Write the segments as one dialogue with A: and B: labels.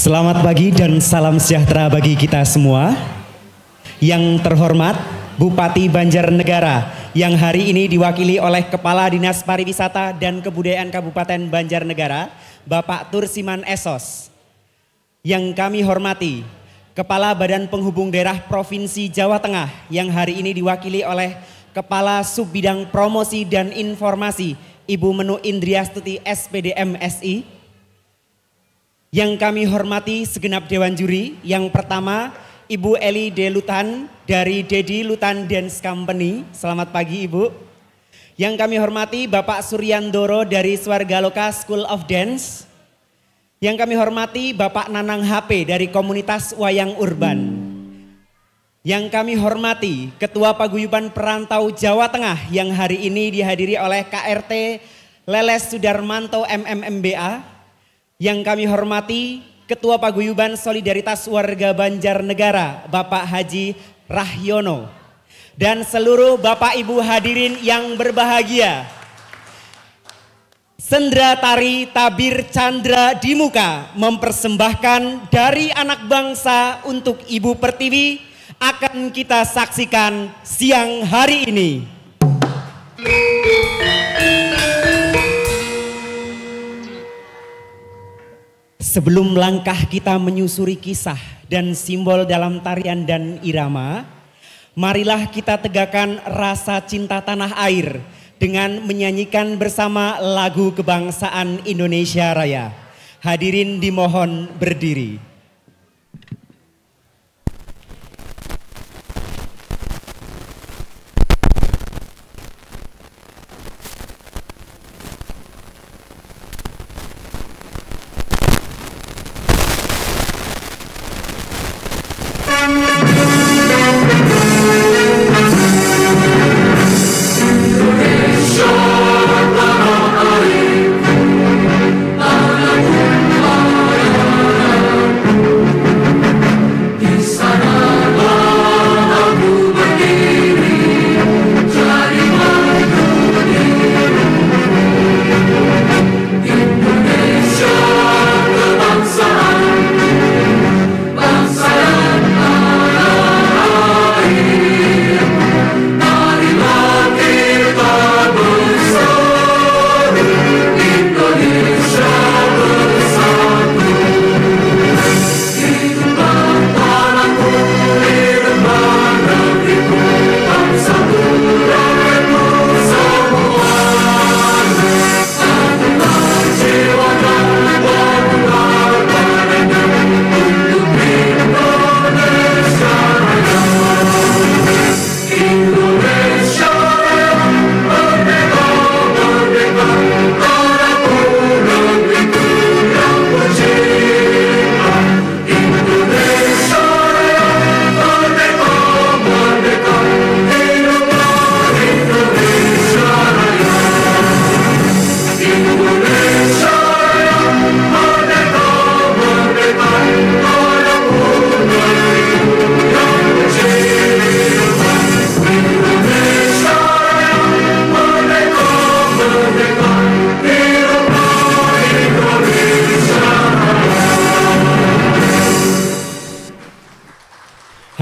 A: Selamat pagi dan salam sejahtera bagi kita semua. Yang terhormat Bupati Banjarnegara yang hari ini diwakili oleh Kepala Dinas Pariwisata dan Kebudayaan Kabupaten Banjarnegara, Bapak Tursiman Esos. Yang kami hormati Kepala Badan Penghubung Daerah Provinsi Jawa Tengah yang hari ini diwakili oleh Kepala Subbidang Promosi dan Informasi, Ibu Menu Indriastuti SPDM SI. Yang kami hormati segenap Dewan Juri, yang pertama Ibu Eli De Lutan dari Dedi Lutan Dance Company. Selamat pagi Ibu. Yang kami hormati Bapak Suryandoro dari Swargaloka School of Dance. Yang kami hormati Bapak Nanang HP dari Komunitas Wayang Urban. Yang kami hormati Ketua Paguyuban Perantau Jawa Tengah yang hari ini dihadiri oleh KRT Leles Sudarmanto MMMBA. Yang kami hormati Ketua Paguyuban Solidaritas Warga Banjarnegara, Bapak Haji Rahyono. Dan seluruh Bapak Ibu hadirin yang berbahagia. Sendra Tari Tabir Chandra di Muka mempersembahkan Dari Anak Bangsa untuk Ibu Pertiwi akan kita saksikan siang hari ini. Sebelum langkah kita menyusuri kisah dan simbol dalam tarian dan irama, marilah kita tegakkan rasa cinta tanah air dengan menyanyikan bersama lagu kebangsaan Indonesia Raya. Hadirin dimohon berdiri.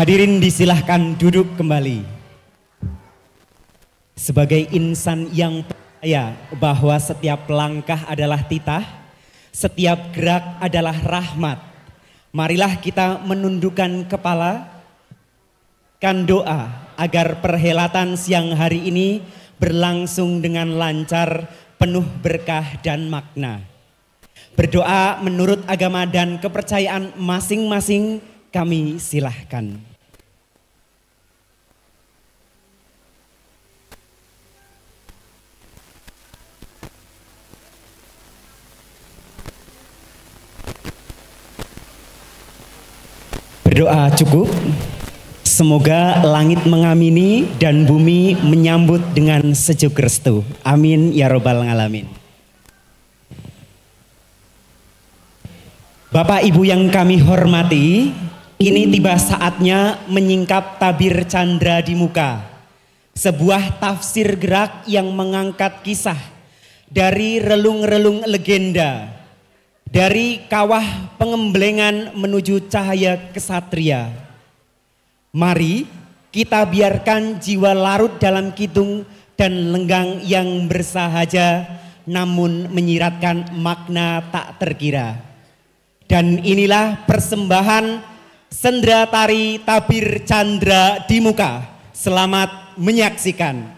A: Hadirin disilahkan duduk kembali. Sebagai insan yang percaya bahwa setiap langkah adalah titah, setiap gerak adalah rahmat, marilah kita menundukkan kepala, kan doa agar perhelatan siang hari ini berlangsung dengan lancar, penuh berkah dan makna. Berdoa menurut agama dan kepercayaan masing-masing, kami silahkan. Berdoa cukup. Semoga langit mengamini dan bumi menyambut dengan sejuk restu. Amin ya robbal alamin. Bapak Ibu yang kami hormati, kini tiba saatnya menyingkap tabir candra di muka. Sebuah tafsir gerak yang mengangkat kisah dari relung-relung legenda dari kawah pengemblengan menuju cahaya kesatria. Mari kita biarkan jiwa larut dalam kidung dan lenggang yang bersahaja namun menyiratkan makna tak terkira. Dan inilah persembahan sendera tari tabir candra di muka. Selamat menyaksikan.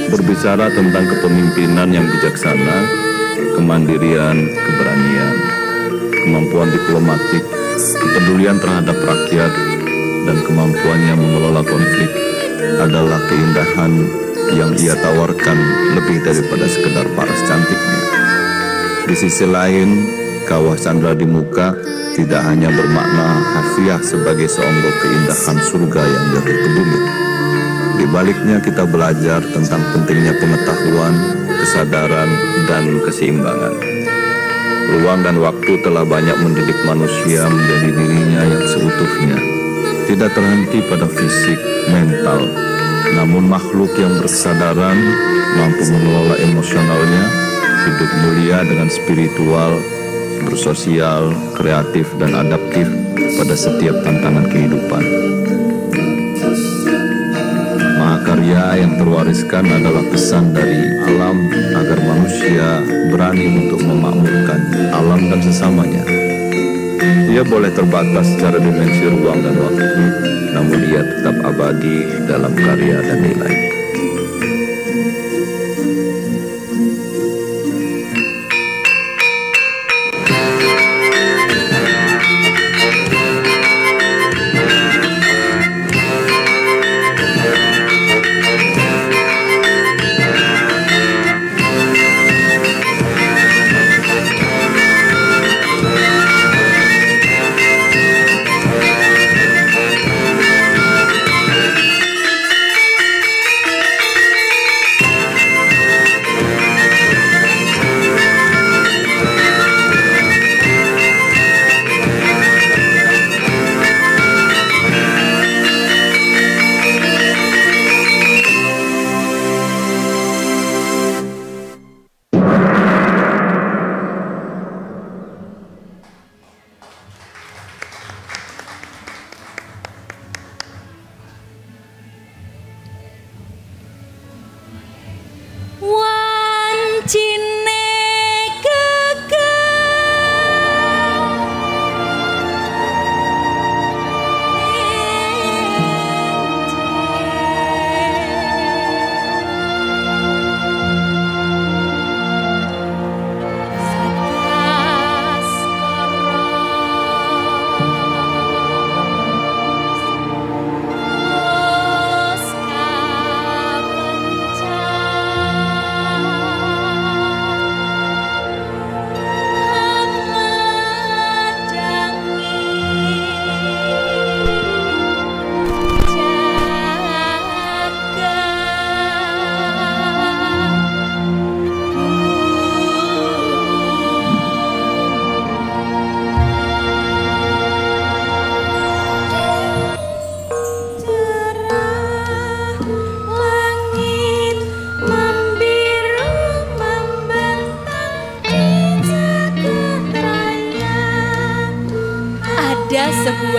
B: Berbicara tentang kepemimpinan yang bijaksana, kemandirian, keberanian, kemampuan diplomatik, kepedulian terhadap rakyat, dan kemampuannya mengelola konflik adalah keindahan yang ia tawarkan lebih daripada sekedar paras cantiknya. Di sisi lain, kawah candra di muka tidak hanya bermakna harfiah sebagai seonggok keindahan surga yang jatuh ke bumi. Di baliknya kita belajar tentang pentingnya pengetahuan, kesadaran, dan keseimbangan. Ruang dan waktu telah banyak mendidik manusia menjadi dirinya yang seutuhnya. Tidak terhenti pada fisik, mental, namun makhluk yang berkesadaran mampu mengelola emosionalnya, hidup mulia dengan spiritual, bersosial, kreatif, dan adaptif pada setiap tantangan kehidupan. Mahakarya yang terwariskan adalah pesan dari alam agar manusia berani untuk memakmurkan alam dan sesamanya. Ia boleh terbatas secara dimensi ruang dan waktu, namun ia tetap abadi dalam karya dan nilai.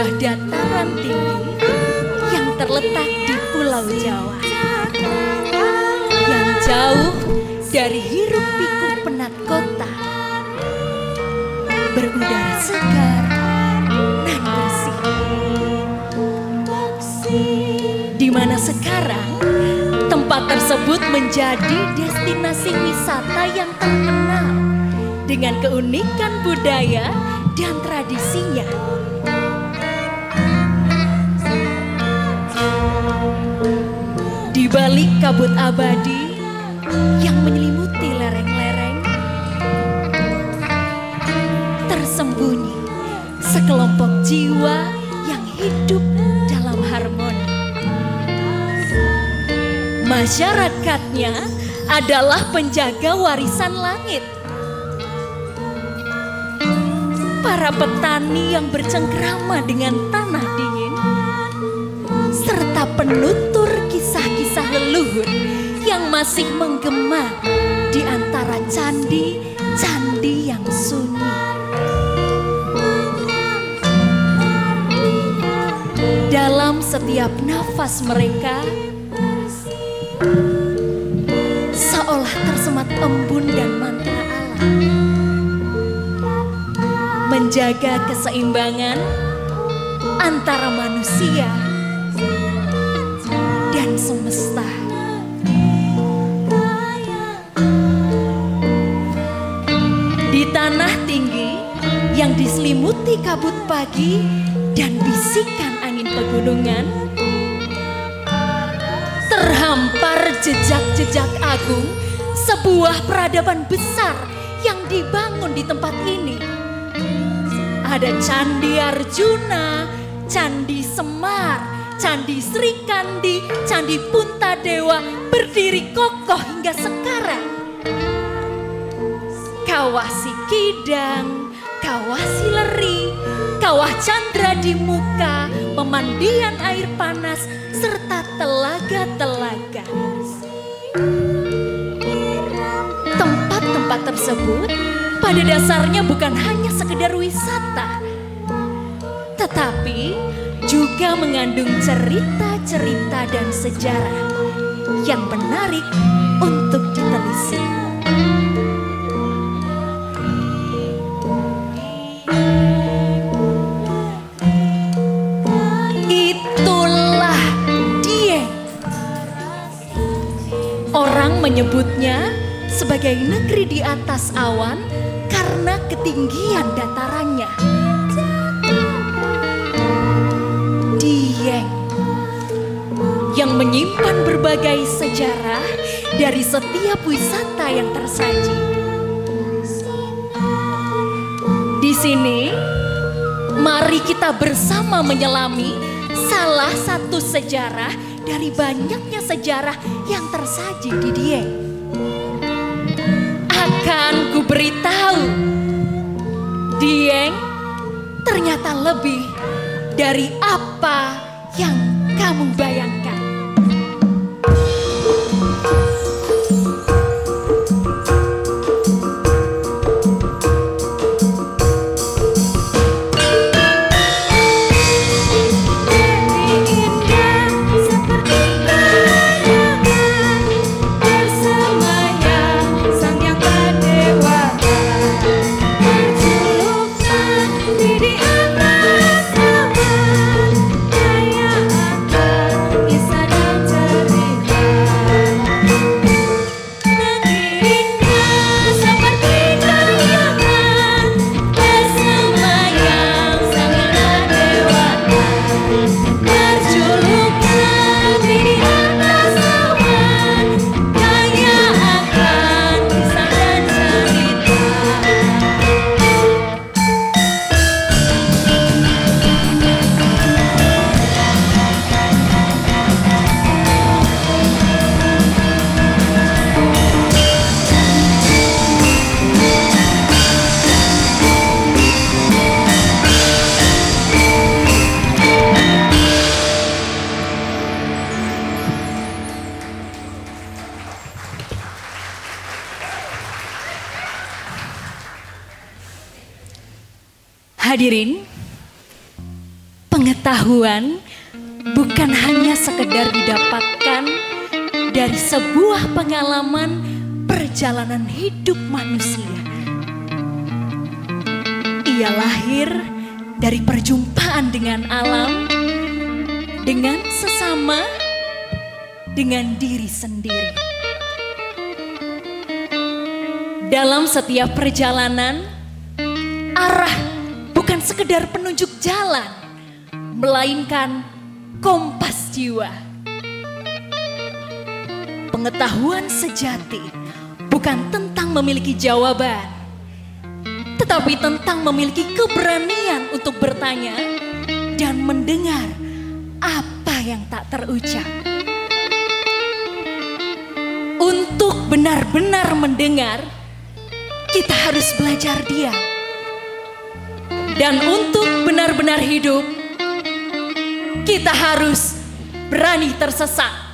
C: sebuah dataran tinggi yang terletak di Pulau Jawa, yang jauh dari hiruk pikuk penat kota, berudara segar dan bersih, di mana sekarang tempat tersebut menjadi destinasi wisata yang terkenal dengan keunikan budaya dan tradisinya. Di balik kabut abadi yang menyelimuti lereng-lereng, tersembunyi sekelompok jiwa yang hidup dalam harmoni. Masyarakatnya adalah penjaga warisan langit. Para petani yang bercengkrama dengan tanah dingin, serta penutur kisah-kisah leluhur yang masih menggema di antara candi-candi yang sunyi. Dalam setiap nafas mereka, seolah tersemat embun dan mantra alam, menjaga keseimbangan antara manusia dan semesta. Di tanah tinggi yang diselimuti kabut pagi dan bisikan angin pegunungan, terhampar jejak-jejak agung sebuah peradaban besar yang dibangun di tempat ini. Ada Candi Arjuna, Candi Semar, Candi Sri Kandi, Candi Puntadewa berdiri kokoh hingga sekarang. Kawah Sikidang, Kawah Sileri, Kawah Candra di Muka, pemandian air panas, serta telaga-telaga. Tempat-tempat tersebut pada dasarnya bukan hanya sekedar wisata, tetapi juga mengandung cerita-cerita dan sejarah yang menarik untuk ditelisik. Itulah Dieng. Orang menyebutnya sebagai negeri di atas awan karena ketinggian datarannya. Dieng yang menyimpan berbagai sejarah dari setiap wisata yang tersaji. Di sini, mari kita bersama menyelami salah satu sejarah dari banyaknya sejarah yang tersaji di Dieng. Akan ku beritahu, Dieng ternyata lebih dari apa yang kamu bayangkan. Hadirin Pengetahuan bukan hanya sekedar didapatkan dari sebuah pengalaman perjalanan hidup manusia. Ia lahir dari perjumpaan dengan alam, dengan sesama, dengan diri sendiri. Dalam setiap perjalanan, arah bukan sekedar penunjuk jalan, melainkan kompas jiwa. Pengetahuan sejati bukan tentang memiliki jawaban, tetapi tentang memiliki keberanian untuk bertanya dan mendengar apa yang tak terucap. Untuk benar-benar mendengar, kita harus belajar diam. Dan untuk benar-benar hidup, kita harus berani tersesat.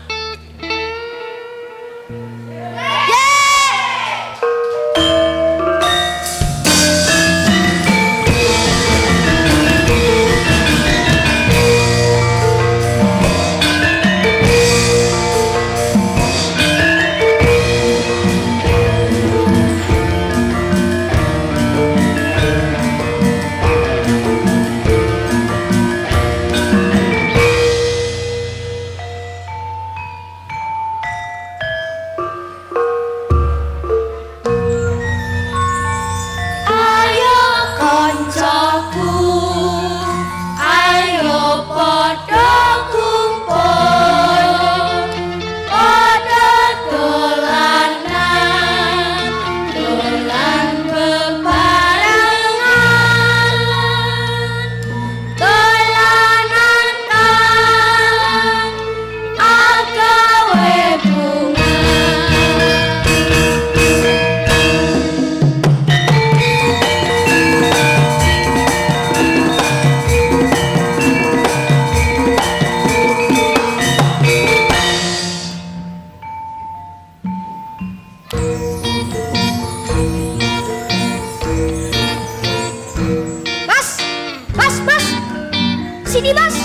D: Sini mas.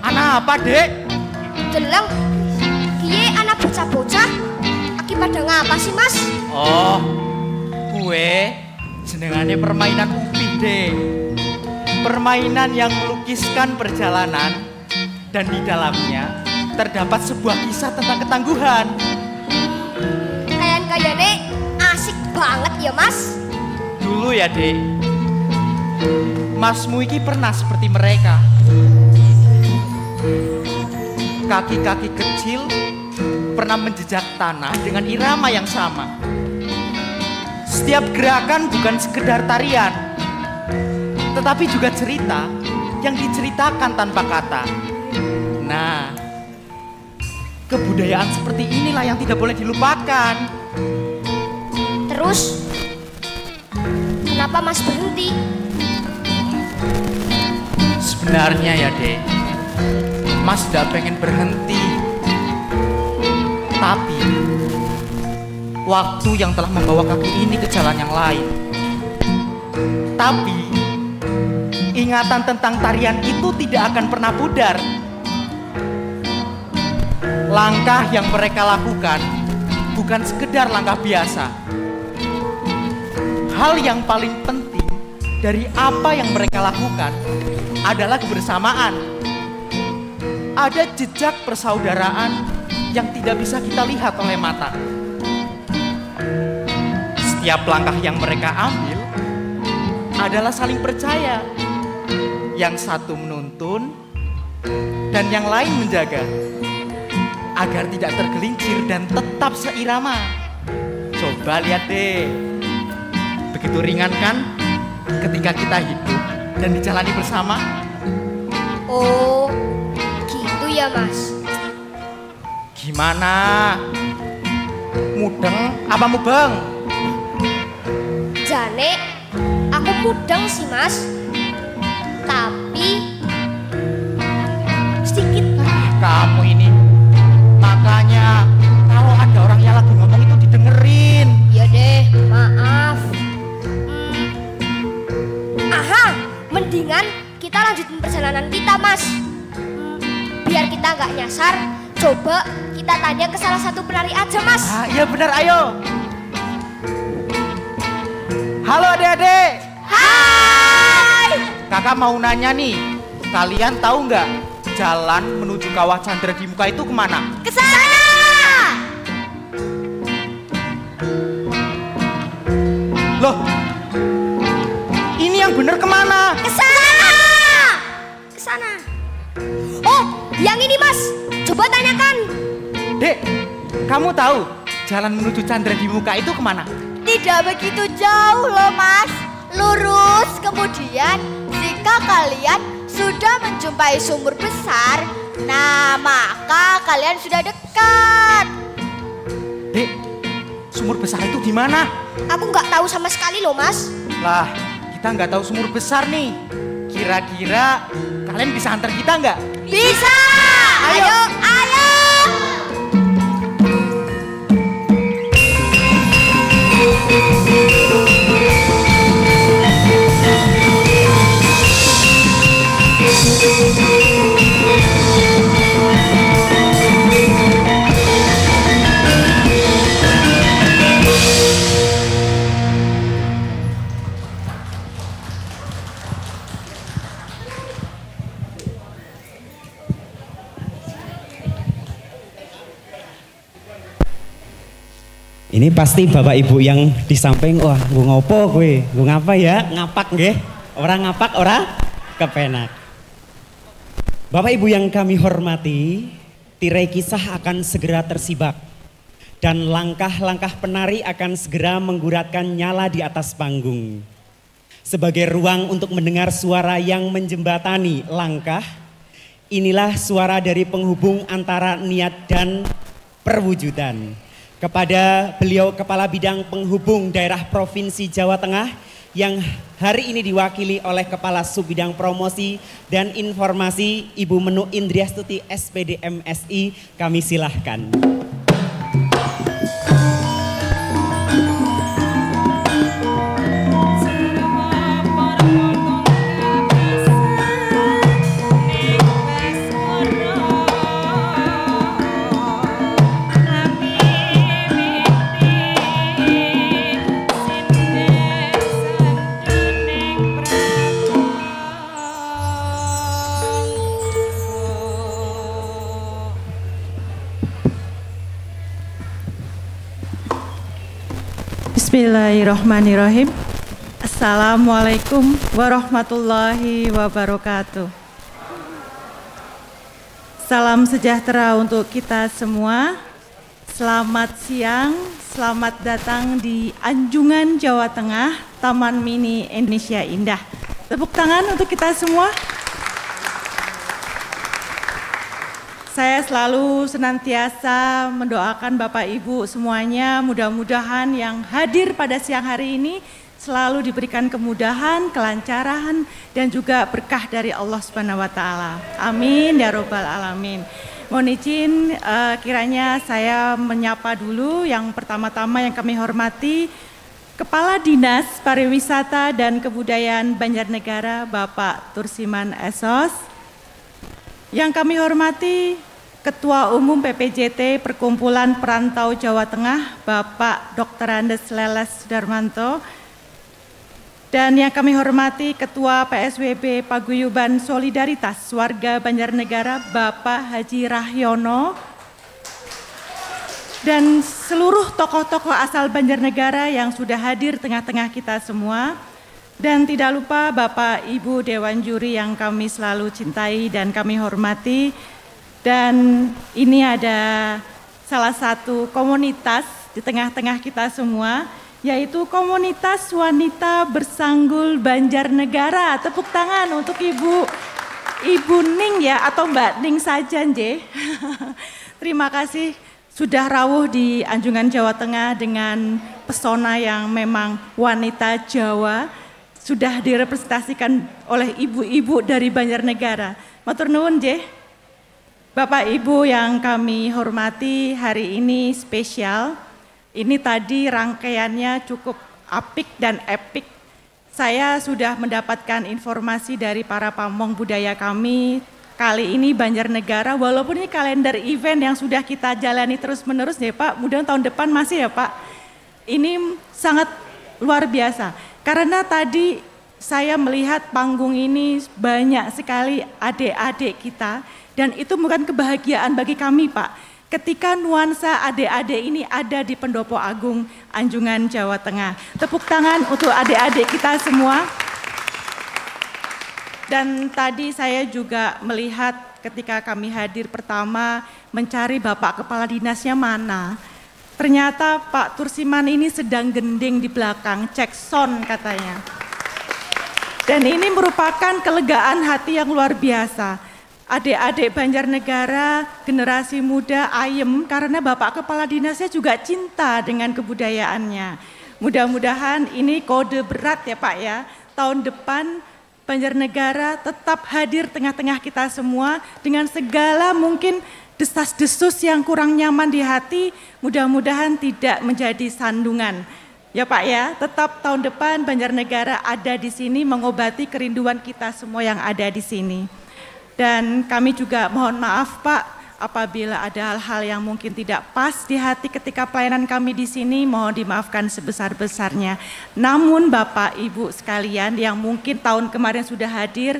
E: Anak apa dek?
D: Deleng. Kiye anak bocah-bocah. Aki pada ngapa sih mas?
E: Oh, kue jenengane permainan upih dek. Permainan yang melukiskan perjalanan dan di dalamnya terdapat sebuah kisah tentang ketangguhan.
D: Kayaknya asik banget ya mas.
E: Dulu ya dek, Masmu iki pernah seperti mereka. Kaki-kaki kecil pernah menjejak tanah dengan irama yang sama. Setiap gerakan bukan sekedar tarian, tetapi juga cerita yang diceritakan tanpa kata. Nah, kebudayaan seperti inilah yang tidak boleh dilupakan.
D: Terus, kenapa mas berhenti?
E: Sebenarnya ya dek, Mas tidak pengen berhenti. Tapi waktu yang telah membawa kaki ini ke jalan yang lain. Tapi ingatan tentang tarian itu tidak akan pernah pudar. Langkah yang mereka lakukan bukan sekedar langkah biasa. Hal yang paling penting dari apa yang mereka lakukan adalah kebersamaan. Ada jejak persaudaraan yang tidak bisa kita lihat oleh mata. Setiap langkah yang mereka ambil adalah saling percaya. Yang satu menuntun dan yang lain menjaga agar tidak tergelincir dan tetap seirama. Coba lihat deh, begitu ringan kan ketika kita hidup dan dijalani bersama.
D: Oh, gitu ya mas.
E: Gimana? Mudeng apa mubeng?
D: Jane, aku mudeng sih mas. Tapi sedikit.
E: Kamu ini, makanya kalau ada orang yang lagi ngomong itu didengerin.
D: Ya deh, maaf. Aha, mendingan kita lanjut penasaran, coba kita tanya ke salah satu penari aja, Mas.
E: Ah, iya benar, ayo. Halo adik-adik.
D: Hai.
E: Kakak mau nanya nih, kalian tahu nggak jalan menuju Kawah Chandra di Muka itu kemana?
D: Ke sana.
E: Loh, ini yang bener kemana?
D: Ke sana. Ke sana. Oh, yang ini, Mas. Coba tanyakan.
E: Dek, kamu tahu jalan menuju Chandra di Muka itu kemana?
F: Tidak begitu jauh loh Mas. Lurus, kemudian jika kalian sudah menjumpai sumur besar, nah maka kalian sudah dekat.
E: Dek, sumur besar itu di mana?
D: Aku nggak tahu sama sekali loh, Mas.
E: Lah, kita nggak tahu sumur besar nih. Kira-kira kalian bisa antar kita nggak?
F: Bisa. Ayo, ayo.
A: Ini pasti bapak ibu yang di samping, wah gue ngopo gue ngapa ya, ngapak nggih. Orang ngapak, orang kepenak. Bapak ibu yang kami hormati, tirai kisah akan segera tersibak. Dan langkah-langkah penari akan segera mengguratkan nyala di atas panggung. Sebagai ruang untuk mendengar suara yang menjembatani langkah, inilah suara dari penghubung antara niat dan perwujudan. Kepada beliau Kepala Bidang Penghubung Daerah Provinsi Jawa Tengah yang hari ini diwakili oleh Kepala Subbidang Promosi dan Informasi Ibu Menu Indriastuti SPD MSI, kami silahkan.
G: Bismillahirrahmanirrahim. Assalamualaikum warahmatullahi wabarakatuh. Salam sejahtera untuk kita semua. Selamat siang, selamat datang di Anjungan Jawa Tengah, Taman Mini Indonesia Indah. Tepuk tangan untuk kita semua. Saya selalu senantiasa mendoakan Bapak Ibu semuanya, mudah-mudahan yang hadir pada siang hari ini selalu diberikan kemudahan, kelancaran, dan juga berkah dari Allah Subhanahu wa Ta'ala. Amin ya Rabbal Alamin. Mohon izin kiranya saya menyapa dulu yang pertama-tama yang kami hormati Kepala Dinas Pariwisata dan Kebudayaan Banjarnegara Bapak Tursiman Esos. Yang kami hormati Ketua Umum PPJT Perkumpulan Perantau Jawa Tengah Bapak Dr. Andes Leles Sudarmanto. Dan yang kami hormati Ketua PSWB Paguyuban Solidaritas Warga Banjarnegara Bapak Haji Rahyono. Dan seluruh tokoh-tokoh asal Banjarnegara yang sudah hadir tengah-tengah kita semua. Dan tidak lupa Bapak Ibu Dewan Juri yang kami selalu cintai dan kami hormati. Dan ini ada salah satu komunitas di tengah-tengah kita semua, yaitu komunitas wanita bersanggul Banjarnegara. Tepuk tangan untuk Ibu Ning ya, atau Mbak Ning saja nje. Terima kasih sudah rawuh di Anjungan Jawa Tengah dengan pesona yang memang wanita Jawa. Sudah direpresentasikan oleh ibu-ibu dari Banjarnegara. Matur nuwun nggih. Bapak Ibu yang kami hormati, hari ini spesial. Ini tadi rangkaiannya cukup apik dan epik. Saya sudah mendapatkan informasi dari para pamong budaya kami kali ini Banjarnegara, walaupun ini kalender event yang sudah kita jalani terus-menerus ya Pak, mudah-mudahan tahun depan masih ya Pak. Ini sangat luar biasa, karena tadi saya melihat panggung ini banyak sekali adik-adik kita, dan itu bukan kebahagiaan bagi kami Pak. Ketika nuansa adik-adik ini ada di Pendopo Agung Anjungan, Jawa Tengah. Tepuk tangan untuk adik-adik kita semua. Dan tadi saya juga melihat ketika kami hadir pertama mencari Bapak Kepala Dinasnya mana. Ternyata Pak Tursiman ini sedang gending di belakang, cek sound katanya. Dan ini merupakan kelegaan hati yang luar biasa. Adik-adik Banjarnegara, generasi muda ayem karena Bapak Kepala Dinasnya juga cinta dengan kebudayaannya. Mudah-mudahan ini kode berat ya Pak ya. Tahun depan Banjarnegara tetap hadir tengah-tengah kita semua dengan segala mungkin desas-desus yang kurang nyaman di hati, mudah-mudahan tidak menjadi sandungan. Ya Pak ya, tetap tahun depan Banjarnegara ada di sini mengobati kerinduan kita semua yang ada di sini. Dan kami juga mohon maaf Pak, apabila ada hal-hal yang mungkin tidak pas di hati ketika pelayanan kami di sini, mohon dimaafkan sebesar-besarnya. Namun Bapak Ibu sekalian yang mungkin tahun kemarin sudah hadir,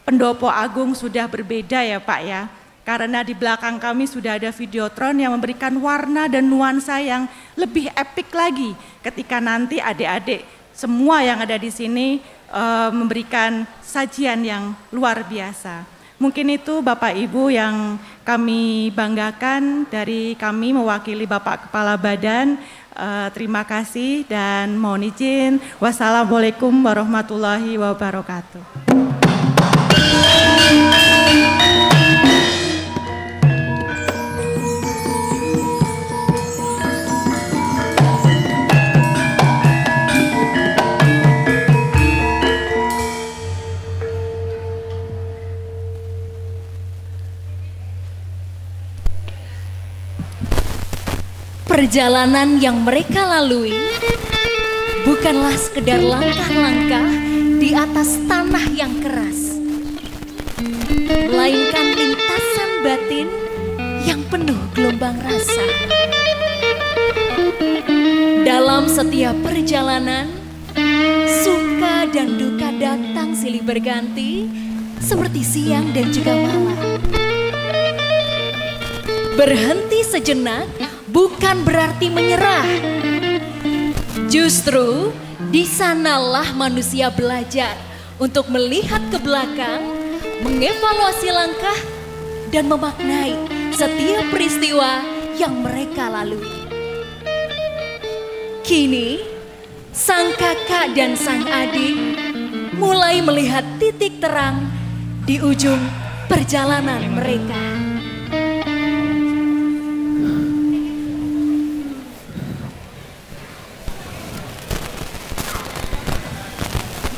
G: Pendopo Agung sudah berbeda ya Pak ya. Karena di belakang kami sudah ada videotron yang memberikan warna dan nuansa yang lebih epik lagi ketika nanti adik-adik semua yang ada di sini memberikan sajian yang luar biasa. Mungkin itu Bapak Ibu yang kami banggakan dari kami mewakili Bapak Kepala Badan. Terima kasih dan mohon izin. Wassalamualaikum warahmatullahi wabarakatuh.
C: Perjalanan yang mereka lalui bukanlah sekedar langkah-langkah di atas tanah yang keras, melainkan lintasan batin yang penuh gelombang rasa. Dalam setiap perjalanan, suka dan duka datang silih berganti seperti siang dan juga malam. Berhenti sejenak bukan berarti menyerah. Justru di sanalah manusia belajar untuk melihat ke belakang, mengevaluasi langkah, dan memaknai setiap peristiwa yang mereka lalui. Kini, sang kakak dan sang adik mulai melihat titik terang di ujung perjalanan mereka.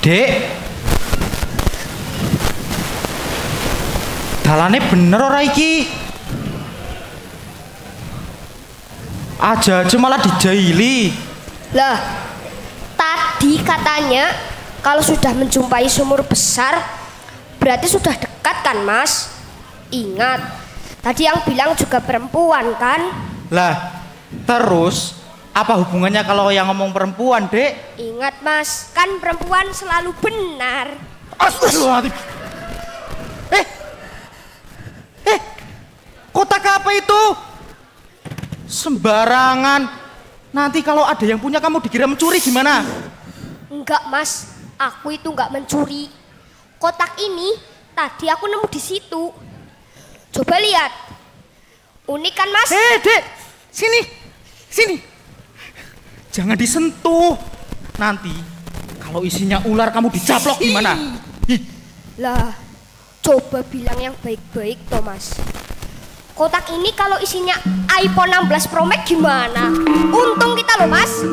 E: Dek, dalane bener ora iki? Aja malah dijahili.
D: Lah, tadi katanya kalau sudah menjumpai sumur besar berarti sudah dekat kan Mas? Ingat, tadi yang bilang juga perempuan kan?
E: Lah, terus apa hubungannya kalau yang ngomong perempuan, Dek?
D: Ingat Mas, kan perempuan selalu benar.
E: Astagfirullahaladzim. Kotak apa itu? Sembarangan. Nanti kalau ada yang punya kamu dikira mencuri gimana?
D: Enggak Mas, aku itu enggak mencuri. Kotak ini tadi aku nemu di situ. Coba lihat. Unik kan Mas?
E: Dek, sini. Jangan disentuh. Nanti kalau isinya ular kamu dicaplok gimana?
D: Lah, coba bilang yang baik-baik Thomas. Kotak ini kalau isinya iPhone 16 Pro Max gimana? Untung kita loh Mas.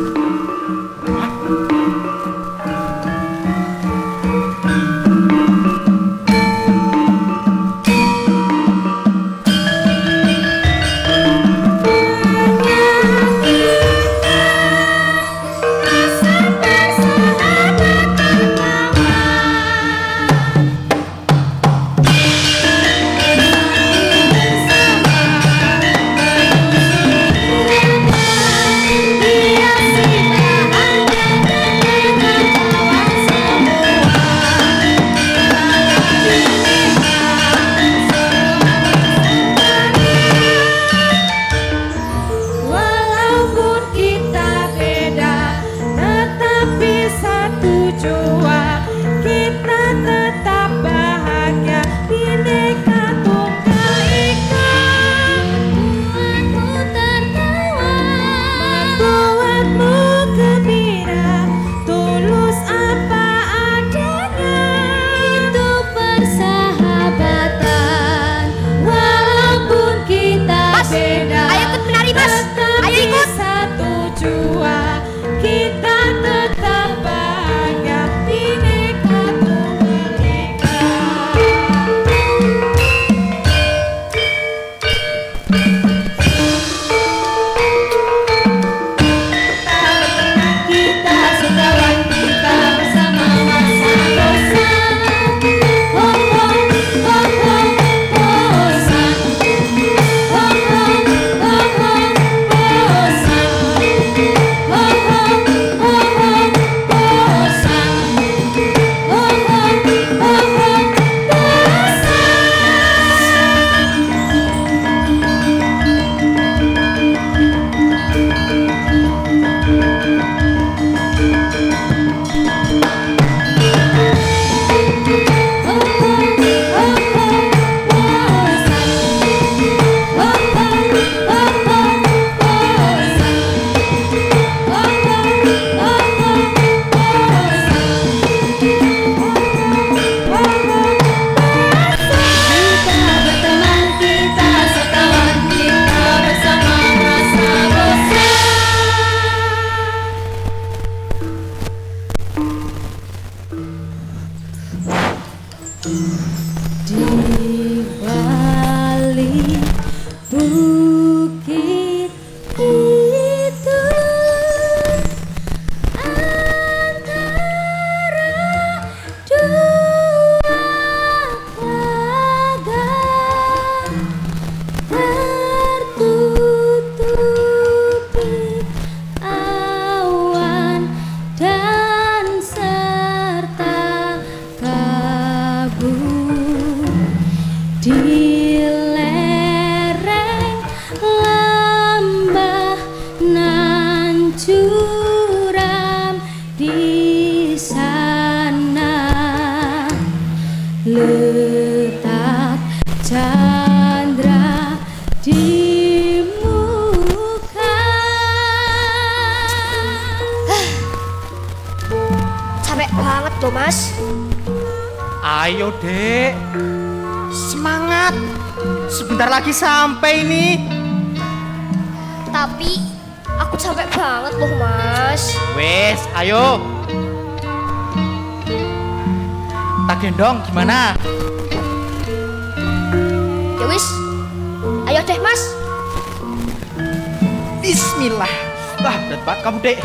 C: curam di sana, letak candra di muka.
D: Capek banget loh Mas.
E: Ayo Dek, semangat. Sebentar lagi sampai nih.
D: Tapi aku capek banget loh Mas.
E: Wes, ayo. Tak gendong gimana?
D: Ya wis, ayo deh Mas.
E: Bismillah. Wah, berat banget kamu Dek.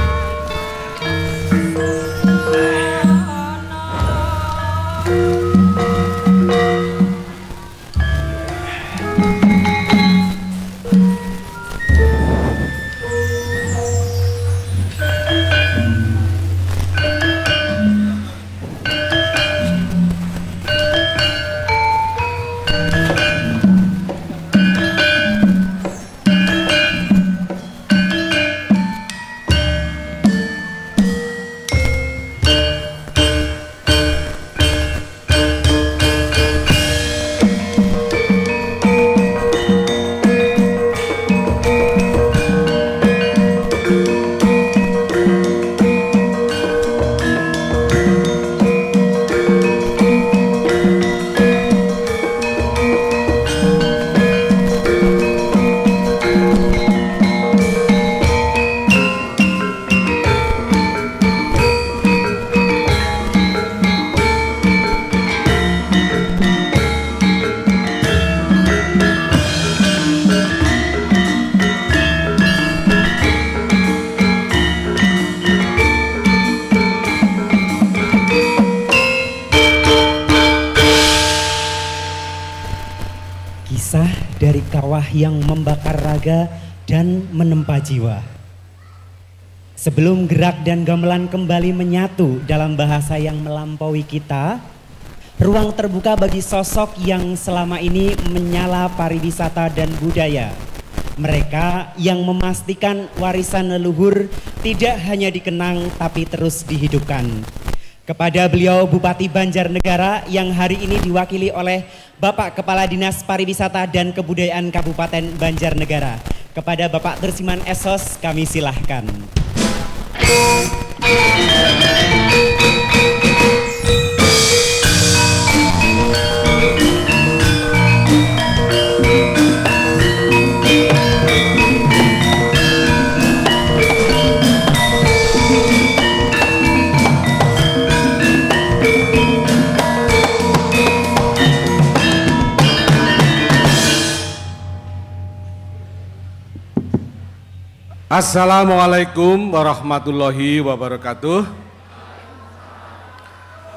A: Kisah dari kawah yang membakar raga dan menempa jiwa. Sebelum gerak dan gamelan kembali menyatu dalam bahasa yang melampaui kita, ruang terbuka bagi sosok yang selama ini menyala pariwisata dan budaya. Mereka yang memastikan warisan leluhur tidak hanya dikenang tapi terus dihidupkan. Kepada beliau Bupati Banjarnegara yang hari ini diwakili oleh Bapak Kepala Dinas Pariwisata dan Kebudayaan Kabupaten Banjarnegara. Kepada Bapak Tersiman Esos kami silahkan.
H: Assalamualaikum warahmatullahi wabarakatuh.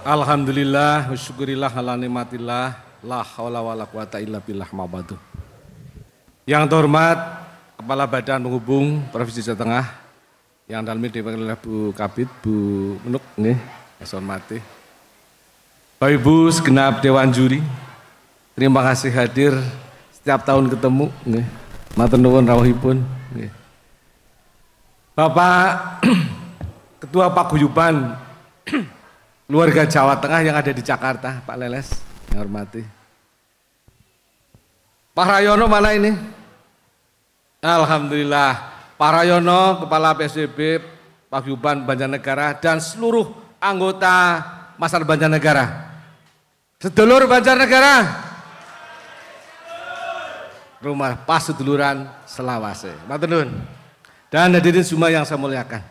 H: Alhamdulillah, syukurillah ala nikmatillah, la haula wala quwata illa billah mabadu. Yang terhormat Kepala Badan Penghubung Provinsi Jawa Tengah, yang dalam ini diwakili oleh Bu Kabid, Bu Menuk, nih, saya hormati. Bapak Ibu segenap Dewan Juri, terima kasih hadir setiap tahun ketemu, nih. Matur nuwun rawuhipun, nih. Bapak Ketua Paguyuban Keluarga Jawa Tengah yang ada di Jakarta, Pak Leles, yang hormati. Pak Rayono mana ini? Alhamdulillah, Pak Rayono, Kepala PSBB Paguyuban Banjarnegara dan seluruh anggota Masyarakat Banjarnegara. Sedulur Banjarnegara, rumah pas seduluran selawase. Matur nuwun. Dan hadirin semua yang saya muliakan.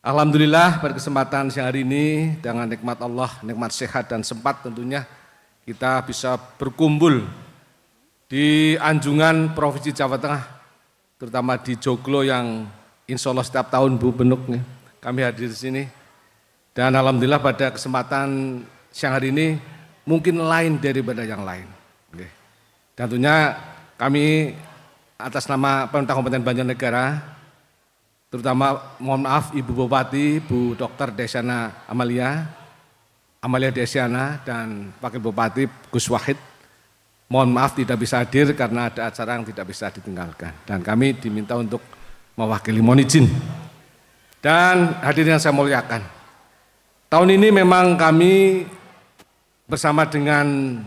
H: Alhamdulillah pada kesempatan siang hari ini dengan nikmat Allah, nikmat sehat dan sempat tentunya kita bisa berkumpul di Anjungan Provinsi Jawa Tengah, terutama di Joglo yang insya Allah setiap tahun Bu Benuk nih, kami hadir di sini. Dan alhamdulillah pada kesempatan siang hari ini mungkin lain daripada yang lain. Dan tentunya kami atas nama Pemerintah Kabupaten Banjarnegara, terutama mohon maaf Ibu Bupati, Bu Dr. Desyana Amalia Desyana dan Wakil Bupati Gus Wahid, mohon maaf tidak bisa hadir karena ada acara yang tidak bisa ditinggalkan. Dan kami diminta untuk mewakili, mohon izin. dan hadirin yang saya muliakan. Tahun ini memang kami bersama dengan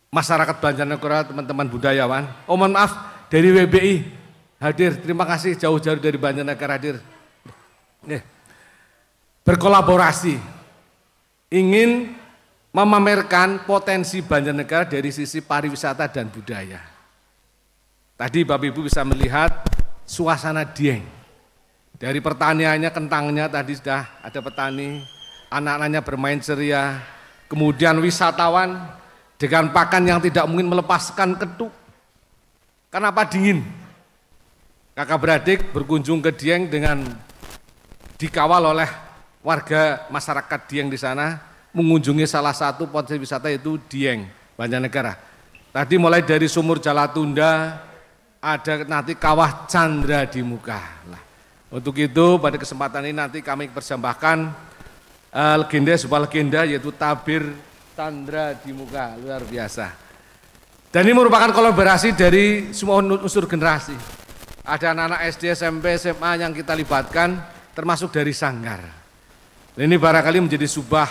H: masyarakat Banjarnegara, teman-teman budayawan, mohon maaf dari WBI hadir, terima kasih jauh-jauh dari Banjarnegara hadir. Berkolaborasi, ingin memamerkan potensi Banjarnegara dari sisi pariwisata dan budaya. Tadi Bapak Ibu bisa melihat suasana Dieng. Dari pertaniannya, kentangnya tadi sudah ada petani, anak-anaknya bermain ceria, kemudian wisatawan dengan pakan yang tidak mungkin melepaskan ketuk. Kenapa dingin? Kakak beradik berkunjung ke Dieng dengan dikawal oleh warga masyarakat Dieng di sana, mengunjungi salah satu potensi wisata yaitu Dieng, Banjarnegara. Tadi mulai dari sumur Jalatunda, ada nanti kawah Candra di Muka. Nah, untuk itu pada kesempatan ini nanti kami persembahkan sebuah legenda yaitu tabir Candra di Muka, luar biasa. Dan ini merupakan kolaborasi dari semua unsur generasi. Ada anak-anak SD, SMP, SMA yang kita libatkan, termasuk dari Sanggar. Dan ini barangkali menjadi sebuah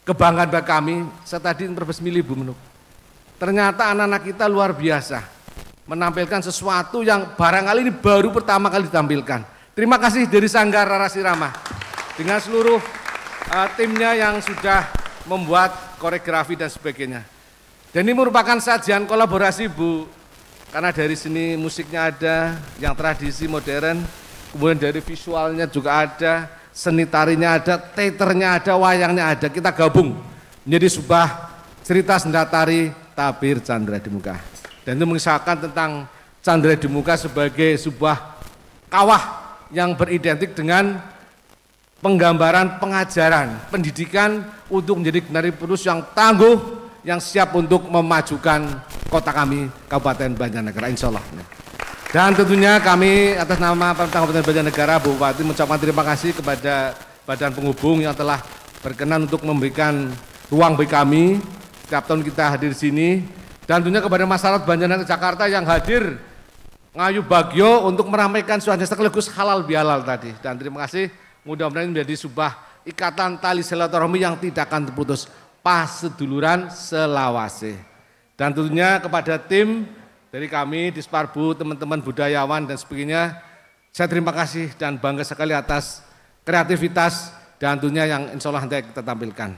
H: kebanggaan bagi kami. Saya tadi berbesmili Bu Menuk. Ternyata anak-anak kita luar biasa, menampilkan sesuatu yang barangkali ini baru pertama kali ditampilkan. Terima kasih dari Sanggar Rarasirama dengan seluruh timnya yang sudah membuat koreografi dan sebagainya. Dan ini merupakan sajian kolaborasi Bu, karena dari sini musiknya ada, yang tradisi modern, kemudian dari visualnya juga ada, seni tarinya ada, teaternya ada, wayangnya ada, kita gabung menjadi sebuah cerita senda tari tabir Candra di Muka. Dan itu mengisahkan tentang Candra di Muka sebagai sebuah kawah yang beridentik dengan penggambaran pengajaran, pendidikan untuk menjadi generasi penerus yang tangguh, yang siap untuk memajukan kota kami, Kabupaten Banjarnegara, insya Allah. Dan tentunya kami atas nama pemerintah Kabupaten Banjarnegara, Bu Bupati mengucapkan terima kasih kepada Badan Penghubung yang telah berkenan untuk memberikan ruang bagi kami. Setiap tahun kita hadir di sini. Dan tentunya kepada masyarakat Banjarnegara Jakarta yang hadir ngayu bagyo untuk meramaikan suasana sekaligus halal bihalal tadi. Dan terima kasih, mudah-mudahan menjadi sebuah ikatan tali silaturahmi yang tidak akan terputus. Paseduluran selawase. Dan tentunya kepada tim dari kami di Sparbu, teman-teman budayawan dan sebagainya, saya terima kasih dan bangga sekali atas kreativitas dan tentunya yang insya Allah nanti kita tampilkan.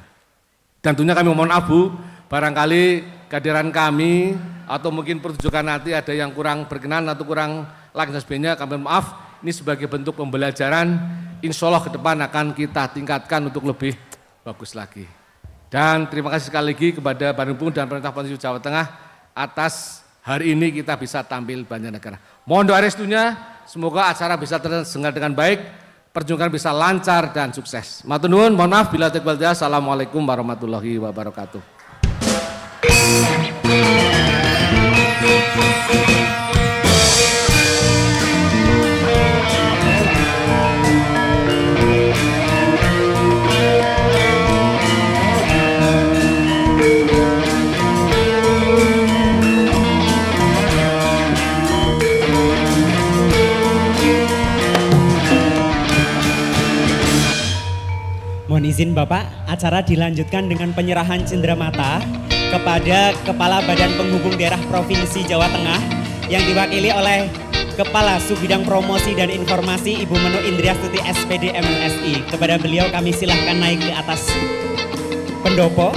H: Dan tentunya kami mohon maaf Bu, barangkali kehadiran kami atau mungkin pertunjukan nanti ada yang kurang berkenan atau kurang lagi dan sebagainya, kami mohon maaf. Ini sebagai bentuk pembelajaran, insya Allah ke depan akan kita tingkatkan untuk lebih bagus lagi. Dan terima kasih sekali lagi kepada Badan Penghubung dan pemerintah Provinsi Jawa Tengah atas hari ini kita bisa tampil Banjarnegara. Mohon doa restunya, semoga acara bisa terselenggara dengan baik, pertunjukan bisa lancar dan sukses. Matur nuwun, mohon maaf bila tekbal. Assalamualaikum warahmatullahi wabarakatuh.
A: Mohon izin Bapak, acara dilanjutkan dengan penyerahan cenderamata kepada Kepala Badan Penghubung Daerah Provinsi Jawa Tengah yang diwakili oleh Kepala Subbidang Promosi dan Informasi Ibu Menuk Indriastuti SPD MNSI. Kepada beliau kami silahkan naik ke atas pendopo.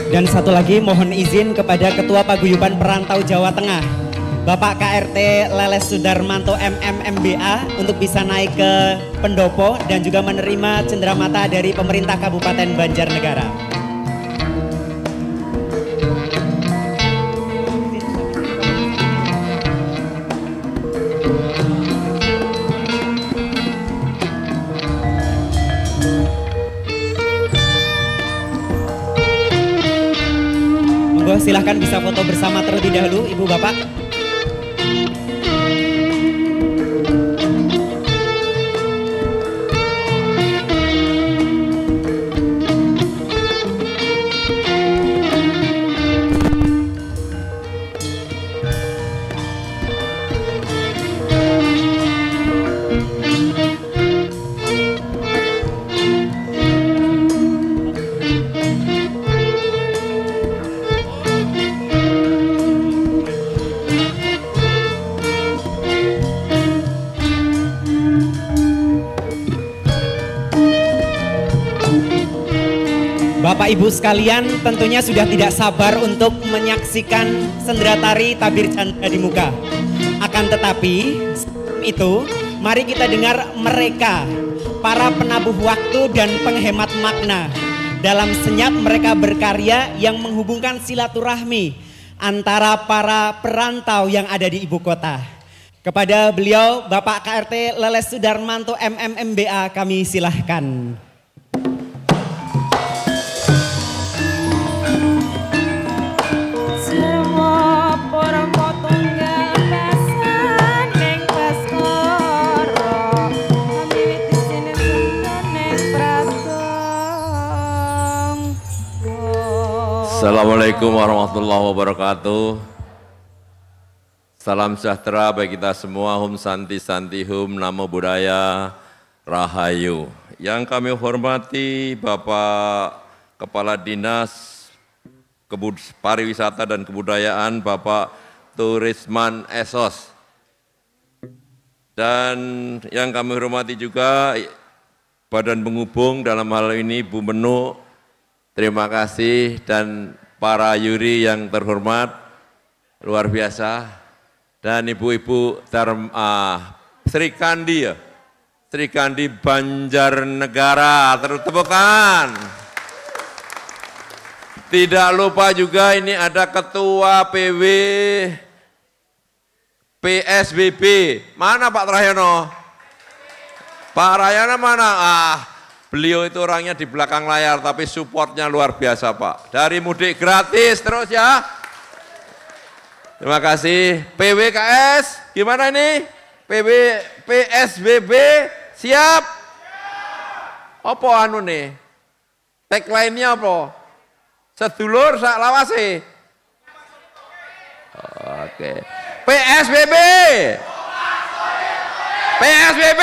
A: Dan satu lagi mohon izin kepada Ketua Paguyuban Perantau Jawa Tengah, Bapak KRT Leles Sudarmanto MMMBA untuk bisa naik ke pendopo dan juga menerima cenderamata dari pemerintah Kabupaten Banjarnegara. Monggo silahkan bisa foto bersama terlebih dahulu Ibu Bapak. Bapak Ibu sekalian tentunya sudah tidak sabar untuk menyaksikan sendera tari tabir canda di muka. Akan tetapi sebelum itu mari kita dengar mereka, para penabuh waktu dan penghemat makna. Dalam senyap mereka berkarya yang menghubungkan silaturahmi antara para perantau yang ada di ibu kota. Kepada beliau Bapak KRT Leles Sudarmanto MMMBA kami silahkan.
I: Assalamualaikum warahmatullahi wabarakatuh. Salam sejahtera bagi kita semua. Hum Santi Santi Hum, Namo Buddhaya, Rahayu. Yang kami hormati Bapak Kepala Dinas Pariwisata dan Kebudayaan Bapak Turisman Esos. Dan yang kami hormati juga Badan Penghubung dalam hal ini Bu Menuk. Terima kasih, dan para juri yang terhormat, luar biasa, dan ibu-ibu Sri Kandi ya, Sri Kandi Banjarnegara, tertepukan. Tidak lupa juga ini ada Ketua PW PSBB, mana Pak Trahyono? Pak Rahyana mana? Beliau itu orangnya di belakang layar, tapi supportnya luar biasa Pak. Dari mudik gratis terus ya. Terima kasih. PWKS, gimana ini? PSBB, siap? Apa anu nih? Tagline-nya apa? Sedulur sak lawase. Oke. PSBB. PSBB.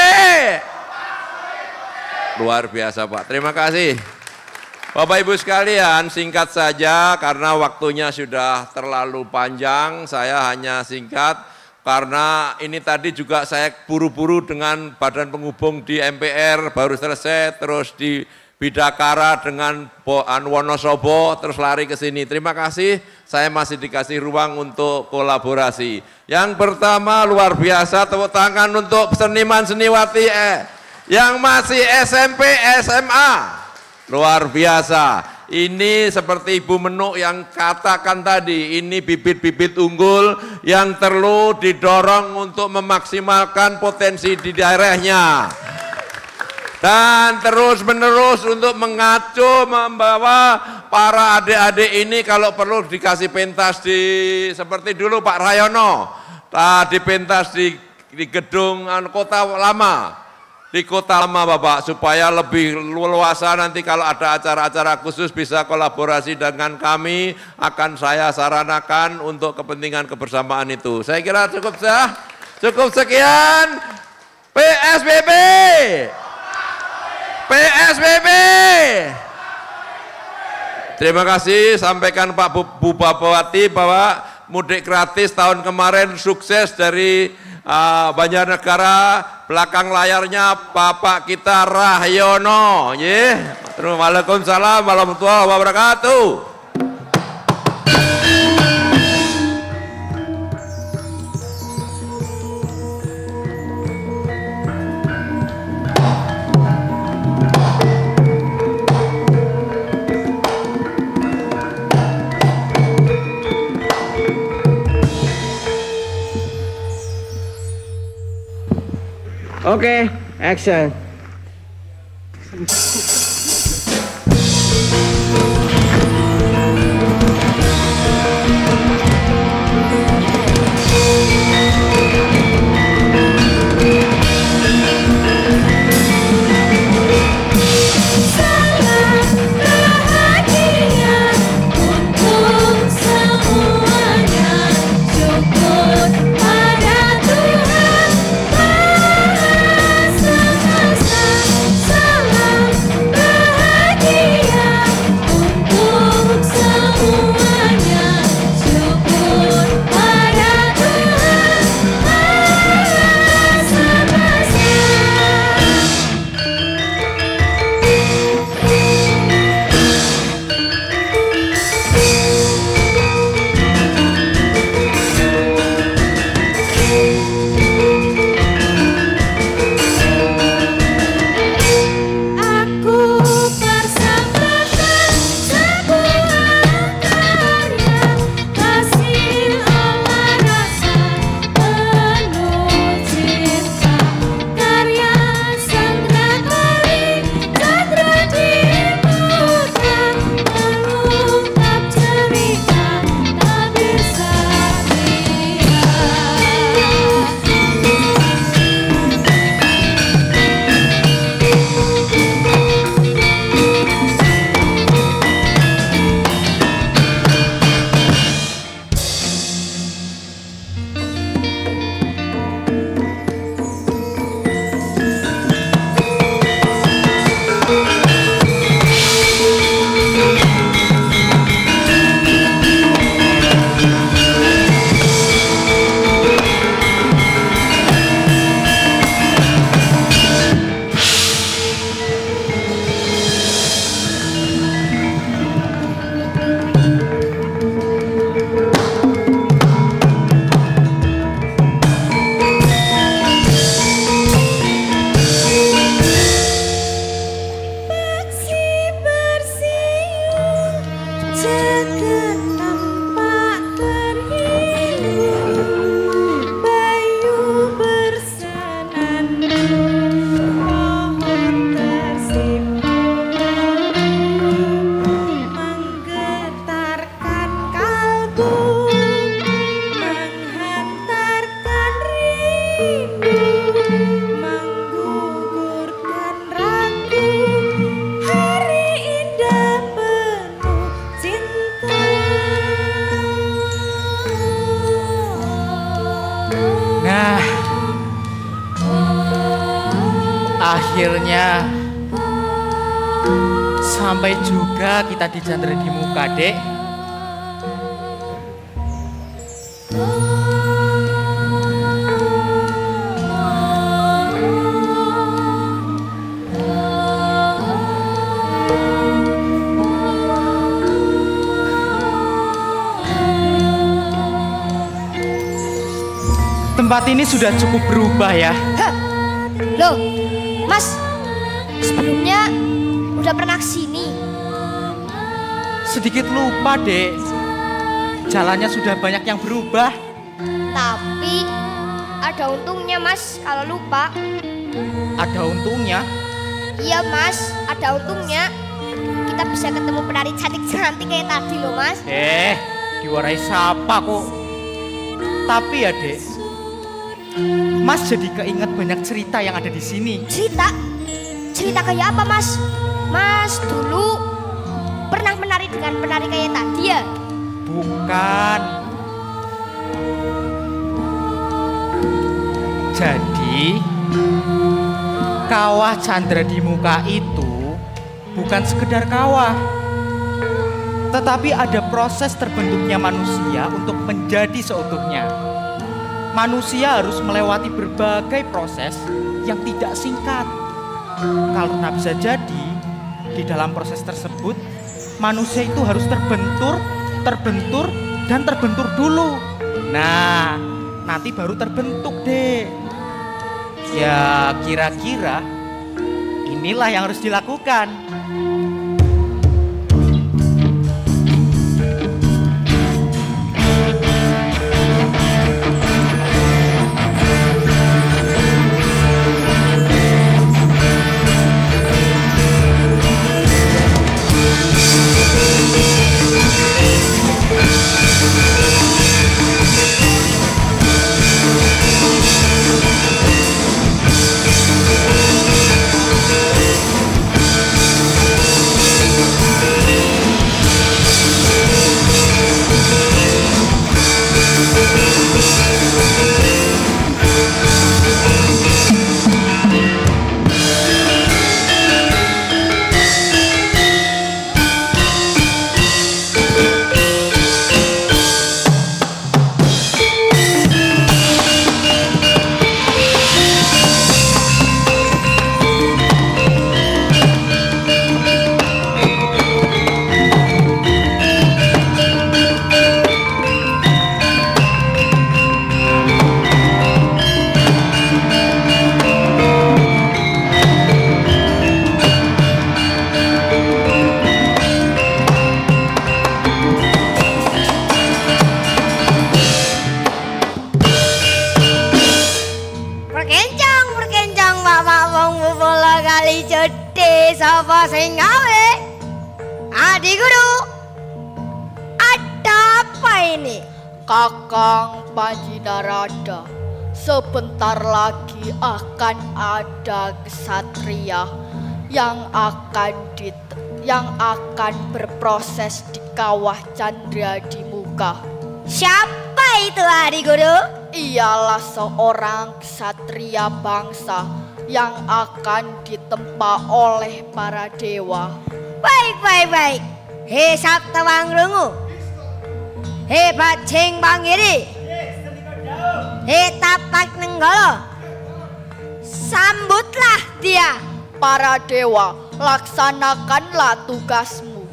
I: Luar biasa Pak, terima kasih. Bapak Ibu sekalian, singkat saja karena waktunya sudah terlalu panjang, saya hanya singkat karena ini tadi juga saya buru-buru dengan Badan Penghubung di MPR baru selesai, terus di Bidakara dengan Wonosobo, terus lari ke sini. Terima kasih, saya masih dikasih ruang untuk kolaborasi. Yang pertama luar biasa, tepuk tangan untuk seniman seniwati yang masih SMP, SMA, luar biasa. Ini seperti Ibu Menuk yang katakan tadi, ini bibit-bibit unggul yang perlu didorong untuk memaksimalkan potensi di daerahnya. Dan terus-menerus untuk mengacu, membawa para adik-adik ini kalau perlu dikasih pentas di, seperti dulu Pak Rayono, tadi pentas di gedung Kota Lama. Di Kota Lama Bapak, supaya lebih luasa nanti kalau ada acara-acara khusus bisa kolaborasi dengan kami, akan saya saranakan untuk kepentingan kebersamaan itu. Saya kira cukup cukup sekian. PSBB. PSBB. Terima kasih, sampaikan Pak Bu Bupati bahwa mudik gratis tahun kemarin sukses dari Banjarnegara. Belakang layarnya Bapak kita Rahyono. Waalaikumsalam warahmatullahi wabarakatuh.
J: Oke, action.
E: Akhirnya sampai juga kita di Chandra di Muka, Dek. Tempat ini sudah cukup berubah ya.
D: Loh, Mas, sebelumnya udah pernah kesini?
E: Sedikit lupa, Dek. Jalannya sudah banyak yang berubah.
D: Tapi ada untungnya, Mas, kalau lupa.
E: Ada untungnya?
D: Iya, Mas, ada untungnya. Kita bisa ketemu penari cantik-cantik kayak tadi loh, Mas.
E: Diwarai siapa kok? Tapi ya, Dek, Mas jadi keinget banyak cerita yang ada di sini.
D: Cerita? Cerita kayak apa, Mas? Mas dulu pernah menari dengan penari kayak tadi ya?
E: Bukan. Jadi, kawah Chandra di Muka itu bukan sekedar kawah, tetapi ada proses terbentuknya manusia untuk menjadi seutuhnya. Manusia harus melewati berbagai proses yang tidak singkat. Karena bisa jadi di dalam proses tersebut manusia itu harus terbentur, dan terbentur dulu. Nah, nanti baru terbentuk, Dek. Ya kira-kira inilah yang harus dilakukan.
F: Sapa sing gawe? Adik Guru, ada apa ini?
K: Kakang Panji Narada, sebentar lagi akan ada kesatria yang akan berproses di kawah Chandra di Muka.
F: Siapa itu, Adik Guru?
K: Ialah seorang kesatria bangsa yang akan ditempa oleh para dewa.
F: Baik. He Sakta Wangrungu, he Bajing Pangiri, he Tapak Nenggolo, sambutlah dia.
K: Para dewa, laksanakanlah tugasmu.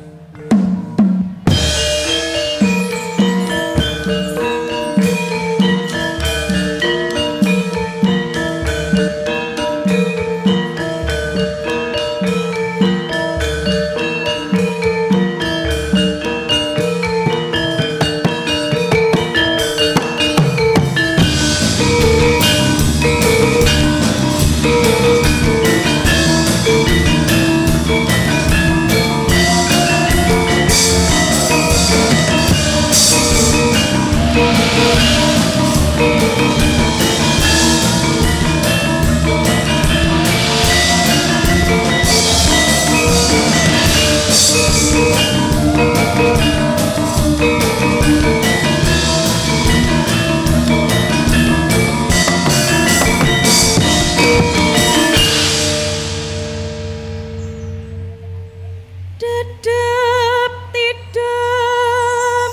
G: tidep tidep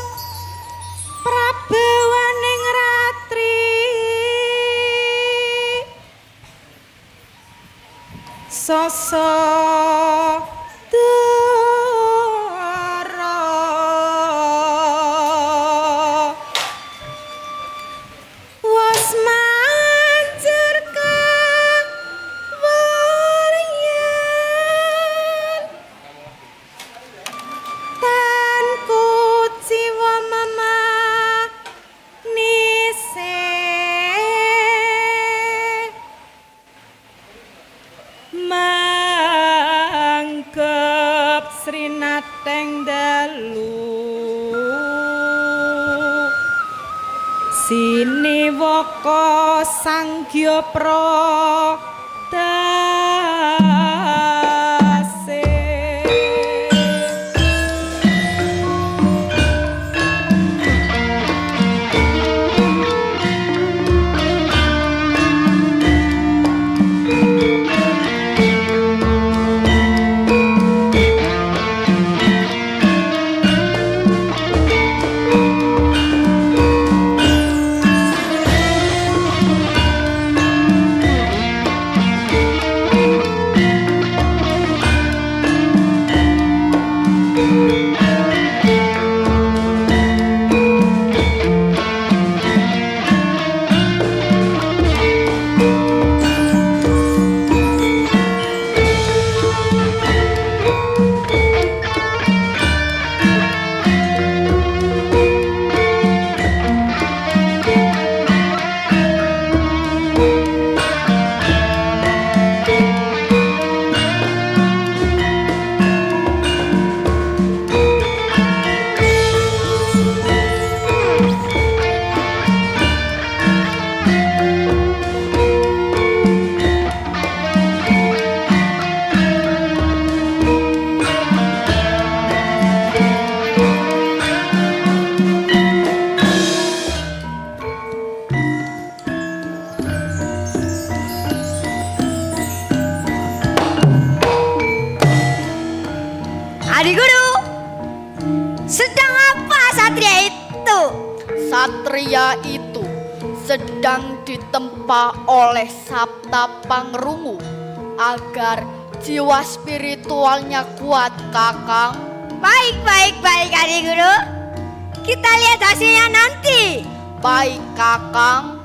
G: prabawaning ratri sosok dara was manjer kawaryan tan kuciwa mama nise mangkep srinateng dalu siniwaka sanggya pradase
F: Adik Guru, sedang apa satria itu?
K: Satria itu sedang ditempa oleh Sabta Pangrungu agar jiwa spiritualnya kuat, Kakang.
F: Baik Adik Guru. Kita lihat hasilnya nanti.
K: Baik, Kakang.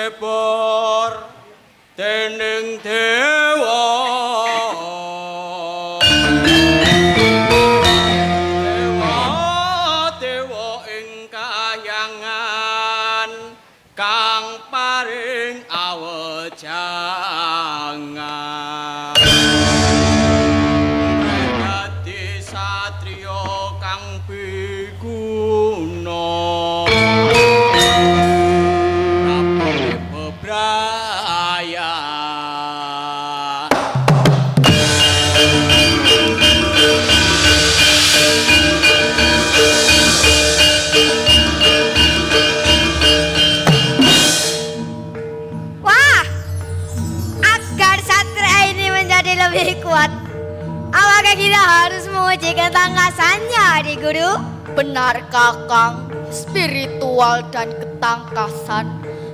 L: disepor dening dewa. Dewa ing kahyangan kang paring awejangan. Dadi satriya kang biguna. Rapane bebraya.
F: Wah, agar satria ini menjadi lebih kuat, apakah kita harus menguji ketangkasannya, Adik Guru?
K: Benar Kakang, spiritual dan ketangkasan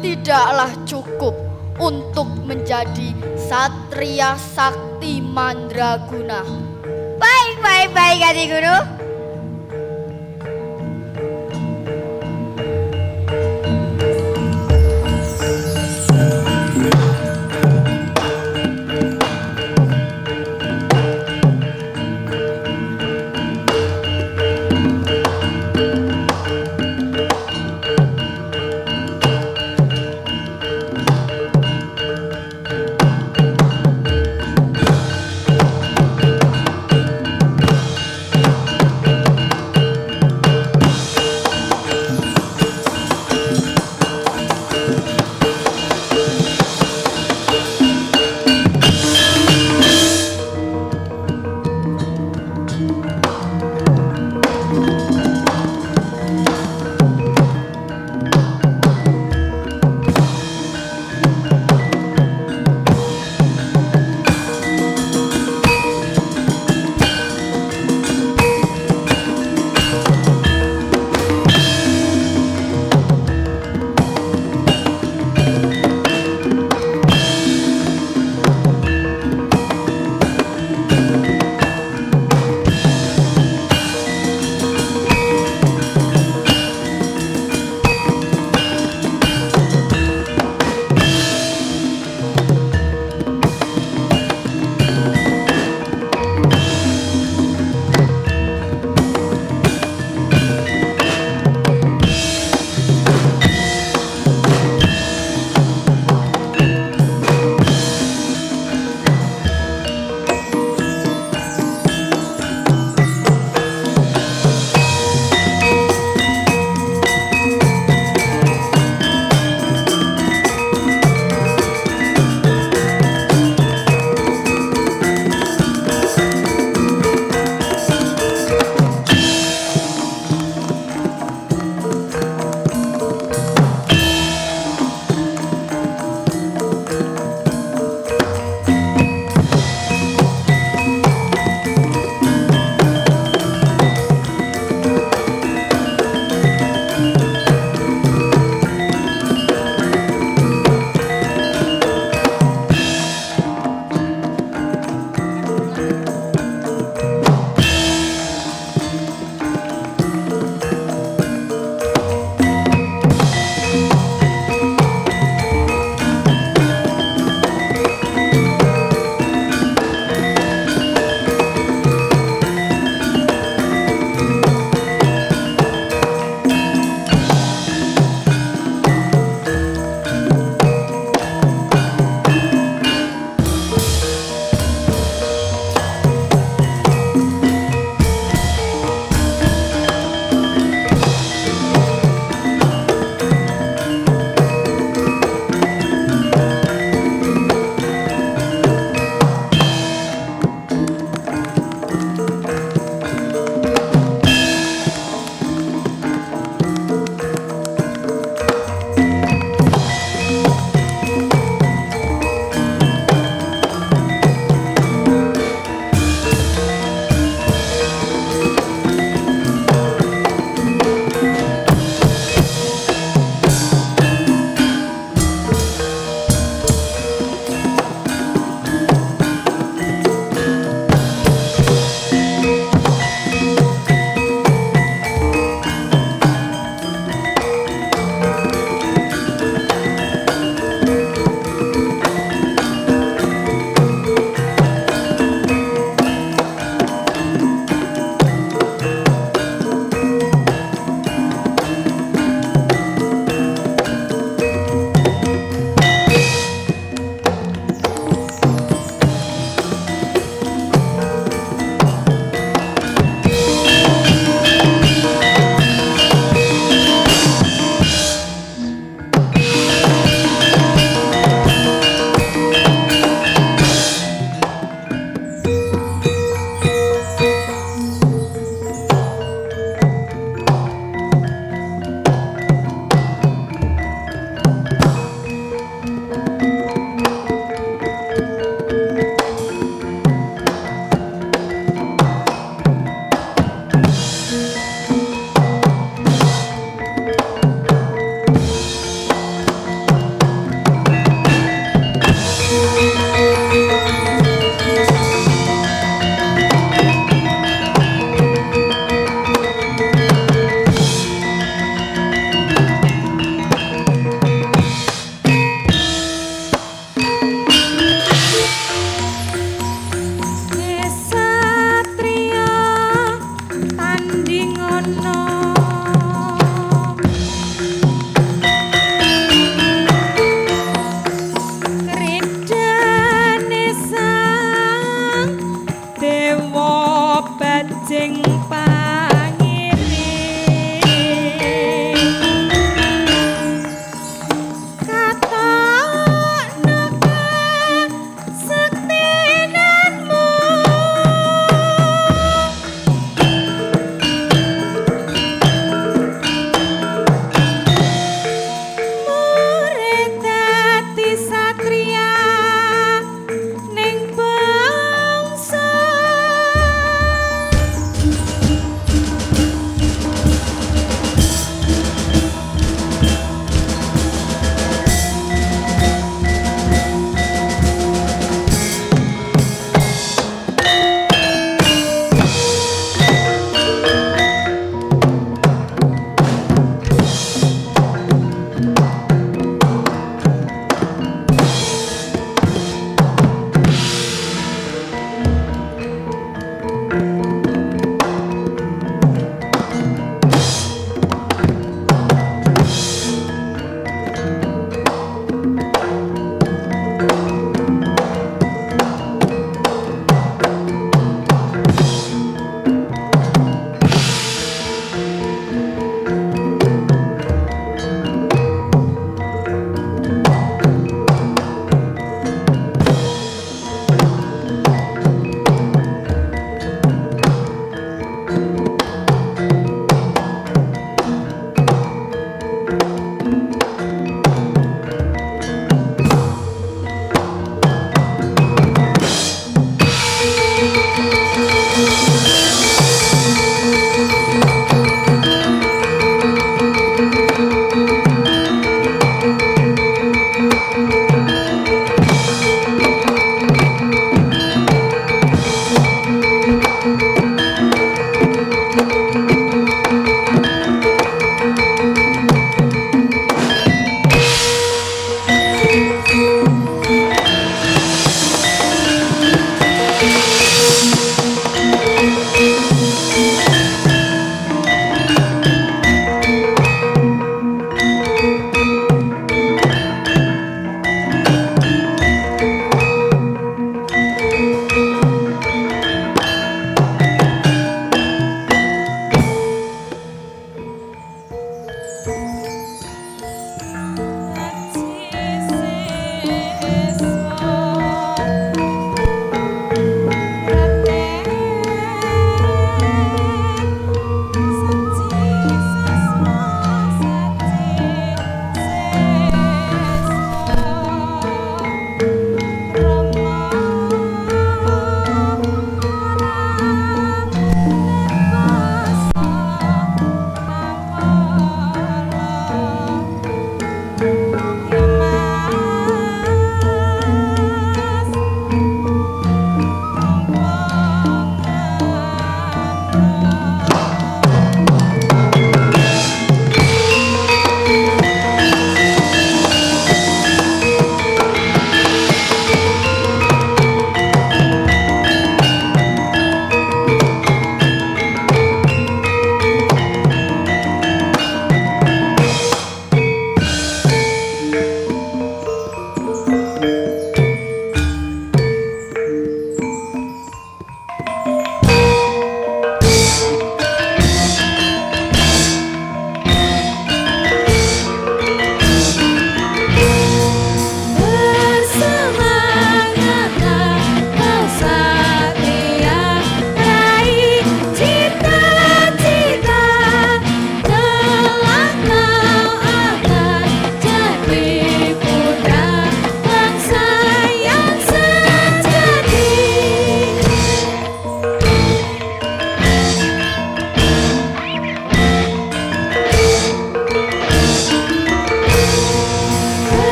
K: tidaklah cukup untuk menjadi satria sakti mandraguna.
F: Baik, Adik Guru.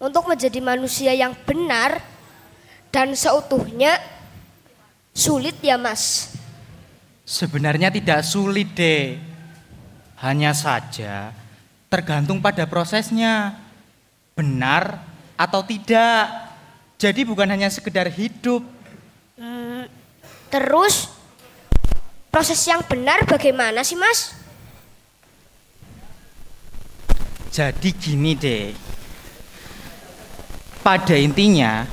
D: untuk menjadi manusia yang benar dan seutuhnya sulit ya Mas?
E: Sebenarnya tidak sulit deh. Hanya saja tergantung pada prosesnya. Benar atau tidak. Jadi bukan hanya sekedar hidup.
D: Terus proses yang benar bagaimana sih Mas?
E: Jadi gini deh. Pada intinya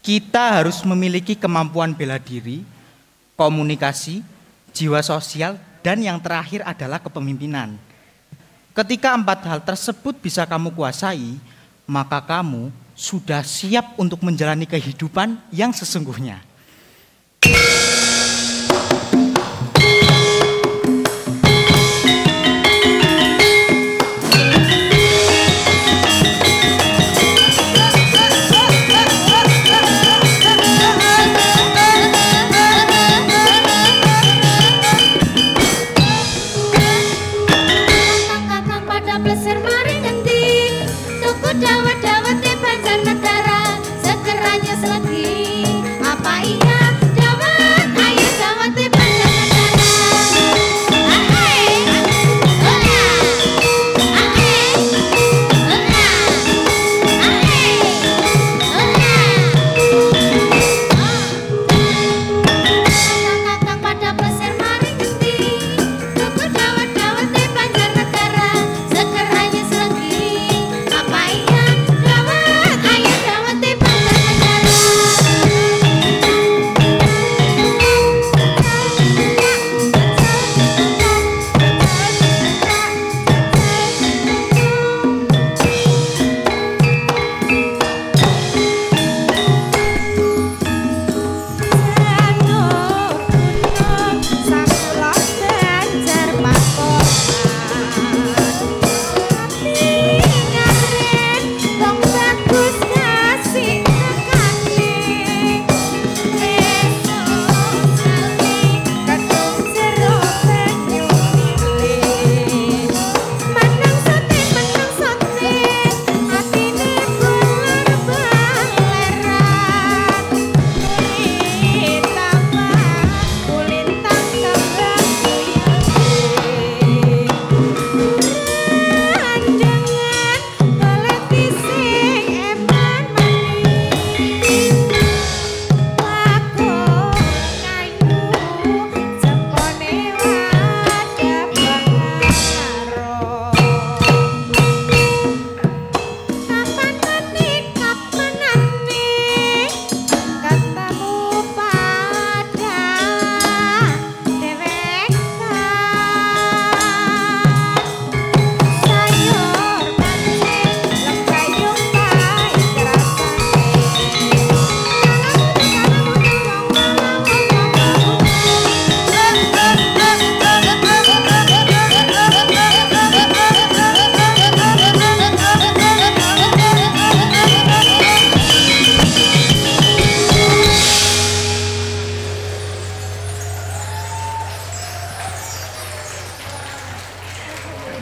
E: kita harus memiliki kemampuan bela diri, komunikasi, jiwa sosial, dan yang terakhir adalah kepemimpinan. Ketika 4 hal tersebut bisa kamu kuasai, maka kamu sudah siap untuk menjalani kehidupan yang sesungguhnya.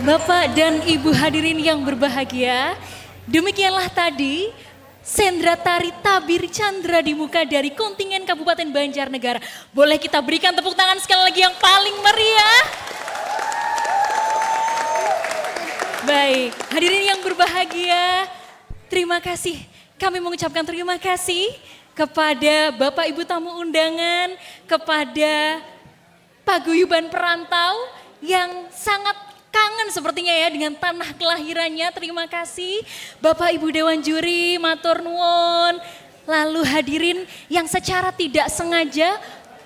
C: Bapak dan Ibu hadirin yang berbahagia, demikianlah tadi sendra tari tabir Chandra di Muka dari kontingen Kabupaten Banjarnegara. Boleh kita berikan tepuk tangan sekali lagi yang paling meriah? Baik, hadirin yang berbahagia, terima kasih. Kami mengucapkan terima kasih kepada Bapak Ibu tamu undangan, kepada paguyuban perantau yang sangat kangen sepertinya ya dengan tanah kelahirannya. Terima kasih Bapak Ibu Dewan Juri, matur nuwun. Lalu hadirin yang secara tidak sengaja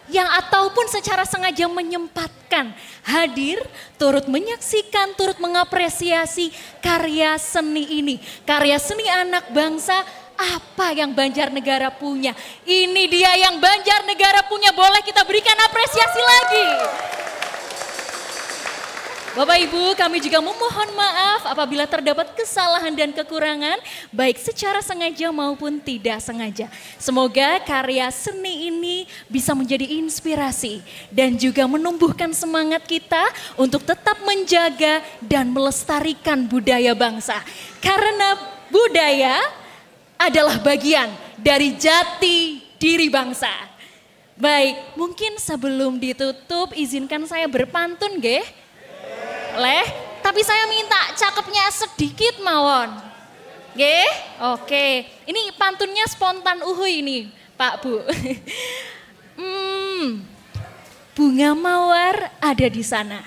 C: yang ataupun secara sengaja menyempatkan hadir turut menyaksikan, turut mengapresiasi karya seni ini. Karya seni anak bangsa, apa yang Banjarnegara punya. Ini dia yang Banjarnegara punya, boleh kita berikan apresiasi lagi. Bapak Ibu, kami juga memohon maaf apabila terdapat kesalahan dan kekurangan, baik secara sengaja maupun tidak sengaja. Semoga karya seni ini bisa menjadi inspirasi dan juga menumbuhkan semangat kita untuk tetap menjaga dan melestarikan budaya bangsa. Karena budaya adalah bagian dari jati diri bangsa. Baik, mungkin sebelum ditutup izinkan saya berpantun nggih. Leh, tapi saya minta cakepnya sedikit mawon. Nggih? Oke. Ini pantunnya spontan uhuy ini, Pak Bu. Bunga mawar ada di sana.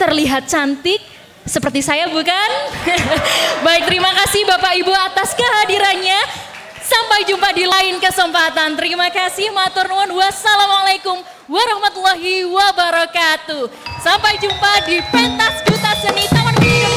C: Terlihat cantik seperti saya bukan? Baik, terima kasih Bapak Ibu atas kehadirannya. Sampai jumpa di lain kesempatan. Terima kasih, matur nuwun. Wassalamualaikum warahmatullahi wabarakatuh. Sampai jumpa di pentas duta seni Taman Mini Indonesia.